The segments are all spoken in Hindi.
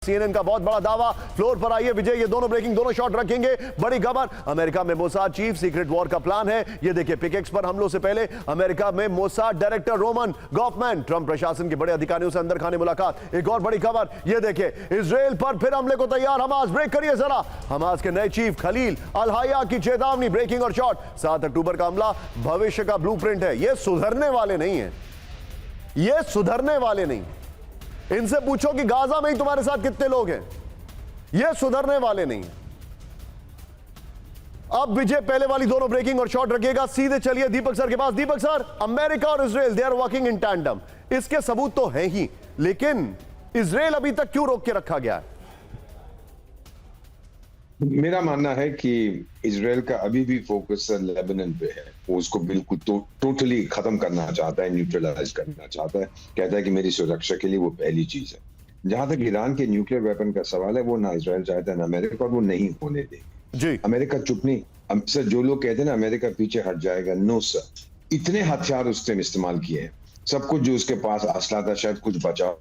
CNN का बहुत बड़ा दावा। फ्लोर पर आइए विजय, ये दोनों ब्रेकिंग, दोनों शॉट रखेंगे। बड़ी खबर, अमेरिका में मोसाद चीफ सीक्रेट वॉर का प्लान है। ये देखिए, पिकेक्स पर हमलों से पहले अमेरिका में Mossad director Roman Goffman Trump प्रशासन के बड़े अधिकारियों से अंदर खाने मुलाकात। एक और बड़ी खबर, ये देखिए, इजराइल पर फिर हमले को तैयार हमास। ब्रेक करिए जरा, हमास के नए चीफ खलील अल हया की चेतावनी। ब्रेकिंग और शॉट, 7 अक्टूबर का हमला भविष्य का ब्लूप्रिंट है। ये सुधरने वाले नहीं है, ये सुधरने वाले नहीं। इनसे पूछो कि गाजा में ही तुम्हारे साथ कितने लोग हैं, ये सुधरने वाले नहीं। अब विजय पहले वाली दोनों ब्रेकिंग और शॉट रखेगा। सीधे चलिए दीपक सर के पास। दीपक सर, अमेरिका और Israel they are working in tandem, इसके सबूत तो हैं ही, लेकिन इजराइल अभी तक क्यों रोक के रखा गया है? मेरा मानना है कि इजराइल का अभी भी फोकस लेबनान पे है। वो उसको बिल्कुल टोटली खत्म करना चाहता है, न्यूट्रलाइज करना चाहता है। कहता है कि मेरी सुरक्षा के लिए वो पहली चीज है। जहां तक ईरान के न्यूक्लियर वेपन का सवाल है, वो ना इजराइल चाहता है ना अमेरिका, और वो नहीं होने देंगे जी। अमेरिका चुप नहीं। सर, जो लोग कहते हैं ना अमेरिका पीछे हट जाएगा, नो सर। इतने हथियार उसने इस्तेमाल किए हैं, सब कुछ जो उसके पास असला था, शायद कुछ बचा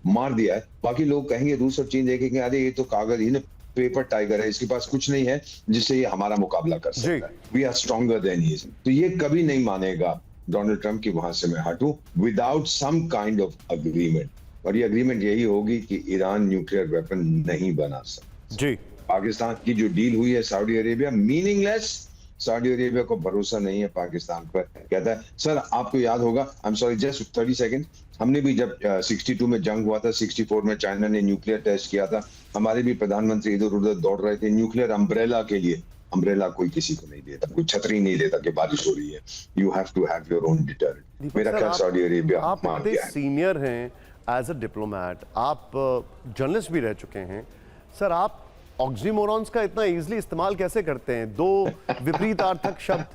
मार दिया है। बाकी लोग कहेंगे, रूस और चीन देखेंगे, अरे ये तो कागज, ये पेपर टाइगर है, इसके पास कुछ नहीं है जिससे ये हमारा मुकाबला कर सकता है। We are stronger than he. तो ये कभी नहीं मानेगा डोनाल्ड ट्रंप की वहां से मैं हटूं without some kind of agreement. और ये अग्रीमेंट यही होगी कि ईरान न्यूक्लियर वेपन नहीं बना सकता जी। पाकिस्तान की जो डील हुई है Saudi Arabia, meaningless. Saudi Arabia को भरोसा नहीं है पाकिस्तान पर। कहता है, सर आपको याद होगा, I am sorry just 30 second, हमने भी जब 62 में जंग हुआ था, 64 में चाइना ने न्यूक्लियर टेस्ट किया था, हमारे भी प्रधानमंत्री इधर उधर दौड़ रहे थे न्यूक्लियर अम्ब्रेला के लिए। अम्ब्रेला कोई किसी को नहीं देता, कोई छतरी नहीं देता कि बारिश हो रही है। You have to have your own deterrent. मेरा ख्याल सऊदी अरेबिया मान गया है। सीनियर हैं एज अ डिप्लोमैट, आप जर्नलिस्ट भी रह चुके हैं सर, आप ऑक्सीमोरॉन्स का इतना इजीली इस्तेमाल कैसे करते हैं? दो विपरीतार्थक शब्द,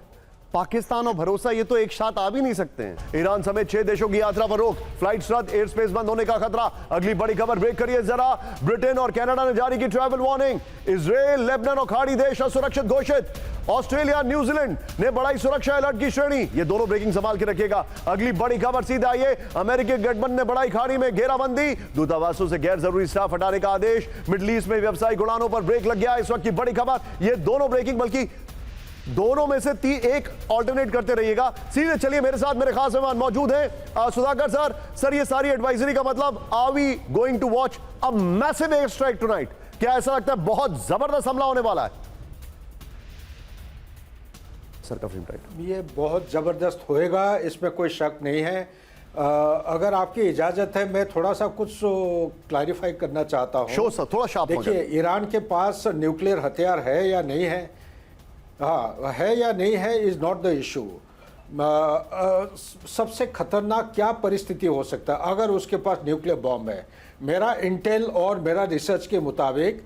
पाकिस्तान और भरोसा, ये तो एक साथ आ भी नहीं सकते हैं। ईरान समेत 6 देशों की यात्रा पर रोक, फ्लाइट्स रद्द, एयर स्पेस बंद होने का खतरा। अगली बड़ी खबर, ब्रेक करिए जरा। ब्रिटेन और कनाडा ने जारी की ट्रैवल वार्निंग। इजराइल, लेबनान और खाड़ी देश असुरक्षित घोषित। ऑस्ट्रेलिया, न्यूजीलैंड ने बढ़ाई सुरक्षा अलर्ट की श्रेणी। ये दोनों ब्रेकिंग संभाल के रखेगा। अगली बड़ी खबर, सीधा आइए, अमेरिकी गठबंधन ने बढ़ाई खाड़ी में घेराबंदी, दूतावासों से गैर जरूरी स्टाफ हटाने का आदेश। मिडल ईस्ट में व्यावसायिक उड़ानों पर ब्रेक लग गया। इस वक्त की बड़ी खबर, ये दोनों ब्रेकिंग, बल्कि दोनों में से एक ऑल्टरनेट करते रहिएगा। सीधे चलिए, मेरे साथ मेरे खास मेहमान मौजूद हैं। सुधाकर सर, सर ये सारी एडवाइजरी का मतलब, are we going to watch a massive air strike tonight? क्या ऐसा लगता है बहुत जबरदस्त हमला होने वाला है? सर का फ्रेम टाइट। ये बहुत जबरदस्त होएगा, इसमें कोई शक नहीं है। अगर आपकी इजाजत है, मैं थोड़ा सा कुछ क्लैरिफाई करना चाहता हूँ। शो सर, थोड़ा शार्प। देखिए, ईरान के पास न्यूक्लियर हथियार है या नहीं है, हाँ है या नहीं है, इज नॉट द इशू। सबसे खतरनाक क्या परिस्थिति हो सकता है अगर उसके पास न्यूक्लियर बॉम्ब है? मेरा इंटेल और मेरा रिसर्च के मुताबिक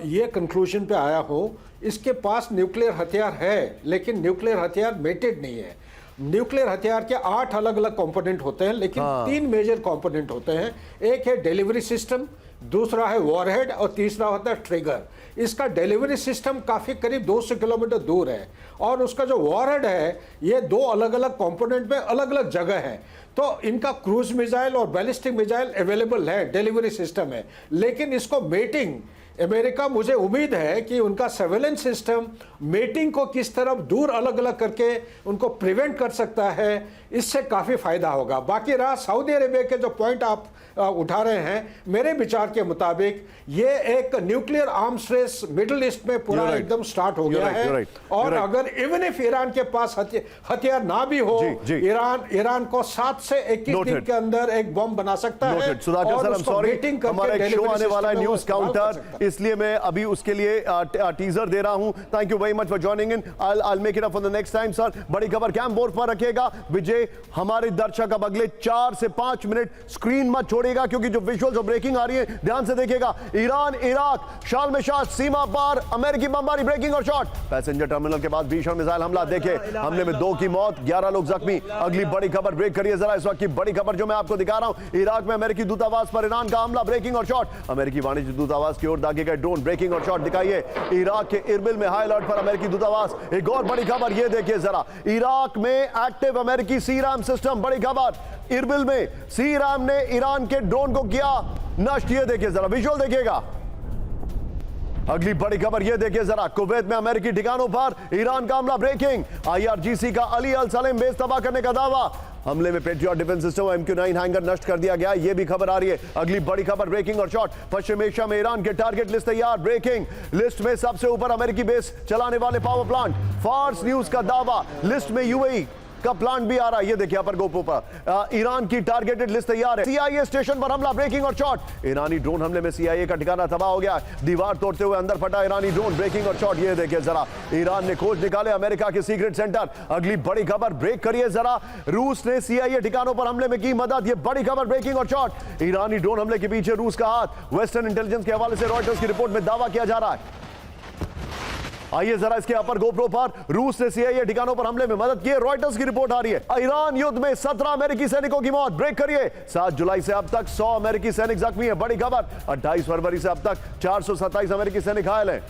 ये कंक्लूजन पे आया हूँ, इसके पास न्यूक्लियर हथियार है, लेकिन न्यूक्लियर हथियार मेटेड नहीं है। न्यूक्लियर हथियार के 8 अलग अलग कंपोनेंट होते हैं, लेकिन 3 मेजर कंपोनेंट होते हैं। एक है डिलीवरी सिस्टम, दूसरा है वॉरहेड, और तीसरा होता है ट्रिगर। इसका डिलीवरी सिस्टम काफ़ी करीब 200 किलोमीटर दूर है, और उसका जो वॉरहेड है, ये 2 अलग अलग कंपोनेंट में अलग अलग जगह है। तो इनका क्रूज मिसाइल और बैलिस्टिक मिसाइल अवेलेबल है, डिलीवरी सिस्टम है, लेकिन इसको मेटिंग, अमेरिका, मुझे उम्मीद है कि उनका सर्वेलेंस सिस्टम मेटिंग को किस तरफ दूर अलग अलग करके उनको प्रिवेंट कर सकता है, इससे काफ़ी फायदा होगा। बाकी रहा सऊदी अरेबिया के जो पॉइंट आप उठा रहे हैं, मेरे विचार के मुताबिक ये एक nuclear arms race Middle East में पूरा एकदम स्टार्ट हो गया है। और अगर इवन इफ ईरान के पास हथियार ना भी हो, ईरान को 7 से 21 दिन के अंदर एक बॉम्ब बना सकता है। सुधाकर सर, हमारा एक शो आने वाला है, न्यूज काउंटर, इसलिए मैं अभी उसके लिए टीजर दे रहा हूं। Thank you very much for joining in. I'll make it up for the next time, sir. बड़ी खबर कैम बोर्ड पर रखेगा विजय। हमारे दर्शक अब अगले 4 से 5 मिनट स्क्रीन मत छोड़ेगा, क्योंकि जो विजुअल्स और ब्रेकिंग आ रही है, ध्यान से देखिएगा। ईरान, इराक, शाल में शाह, सीमा पार, अमेरिकी बमबारी, ब्रेकिंग और शॉट। पैसेंजर टर्मिनल के पास भीषण मिसाइल हमला, देखे हमले में 2 की मौत, 11 लोग जख्मी। अगली बड़ी खबर, ब्रेक करिए जरा। इस वक्त की बड़ी खबर जो मैं आपको दिखा रहा हूं, इराक में अमेरिकी दूतावास पर ईरान का हमला, ब्रेकिंग और शॉट। अमेरिकी वाणिज्य दूतावास की ओर दागे गए ड्रोन, ब्रेकिंग और शॉट दिखाइए। इराक के इरबिल में हाई अलर्ट पर अमेरिकी दूतावास। एक और बड़ी खबर, ये देखिए जरा, इराक में एक्टिव अमेरिकी सी रैम सिस्टम। बड़ी खबर, इरबिल में सी रैम ने ईरान के ड्रोन को किया नष्ट। ये देखिए जरा विजुअल देखिएगा। अगली बड़ी खबर ये देखिए जरा, कुवैत में अमेरिकी ठिकानों पर ईरान का हमला। ब्रेकिंग, IRGC का अली अल सलेम बेस तबाह करने का दावा। हमले में patriot defence system MQ-9 hanger नष्ट कर दिया गया। ये भी खबर आ रही है। अगली बड़ी खबर ब्रेकिंग और शॉर्ट, पश्चिम एशिया में ईरान के टारगेट लिस्ट तैयार। ब्रेकिंग, लिस्ट में सबसे ऊपर अमेरिकी बेस चलाने वाले पावर प्लांट। फार्स न्यूज का दावा, लिस्ट में UAE का प्लांट भी आ रहा है। ये देखिए अपर गोपो पर ईरान की टारगेटेड लिस्ट तैयार है। CIA स्टेशन पर हमला। ब्रेकिंग और शॉर्ट, ईरानी ड्रोन हमले में CIA का ठिकाना तबाह हो गया। दीवार तोड़ते हुए अंदर फटा ईरानी ड्रोन। ब्रेकिंग और शॉर्ट, ये देखिए जरा, ईरान ने खोज निकाले अमेरिका के सीक्रेट सेंटर। अगली बड़ी खबर, ब्रेक करिए जरा, रूस ने CIA ठिकानों पर हमले में की मदद। ये बड़ी खबर ब्रेकिंग और शॉर्ट, ईरानी ड्रोन हमले के पीछे रूस का हाथ। वेस्टर्न इंटेलिजेंस के हवाले से रॉयटर्स की रिपोर्ट में दावा किया जा रहा है। आइए जरा इसके अपर गोप्रो पर, रूस ने CIA ठिकानों पर हमले में मदद की। रॉयटर्स की रिपोर्ट आ रही है। ईरान युद्ध में 17 अमेरिकी सैनिकों की मौत। ब्रेक करिए, 7 जुलाई से अब तक 100 अमेरिकी सैनिक जख्मी है। बड़ी खबर, 28 फरवरी से अब तक 427 अमेरिकी सैनिक घायल हैं।